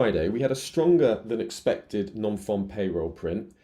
Friday, we had a stronger than expected non-farm payroll print.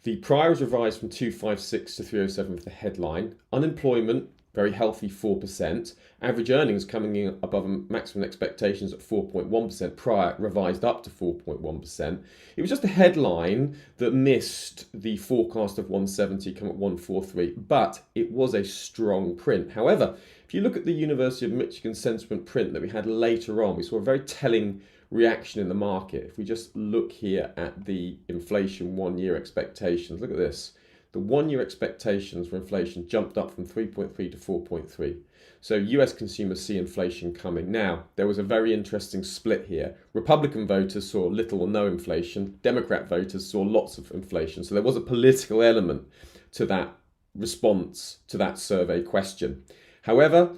The prior was revised from 256 to 307 for the headline. Unemployment, very healthy 4%. Average earnings coming in above maximum expectations at 4.1%, prior revised up to 4.1%. It was just a headline that missed the forecast of 170, come at 143, but it was a strong print. However, if you look at the University of Michigan sentiment print that we had later on, we saw a very telling reaction in the market. If we just look here at the inflation 1-year expectations, look at this. The 1-year expectations for inflation jumped up from 3.3 to 4.3. So US consumers see inflation coming. Now, there was a very interesting split here. Republican voters saw little or no inflation. Democrat voters saw lots of inflation. So there was a political element to that response to that survey question. However,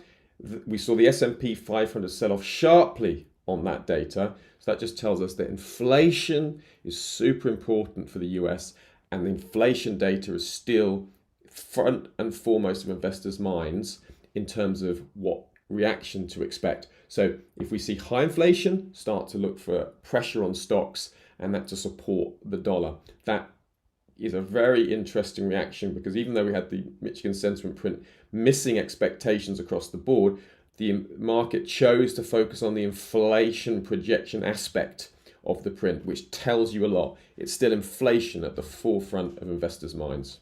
we saw the S&P 500 sell off sharply on that data. So that just tells us that inflation is super important for the US, and the inflation data is still front and foremost of investors' minds in terms of what reaction to expect. So if we see high inflation, start to look for pressure on stocks, and that to support the dollar. That is a very interesting reaction, because even though we had the Michigan sentiment print missing expectations across the board, the market chose to focus on the inflation projection aspect of the print, which tells you a lot. It's still inflation at the forefront of investors' minds.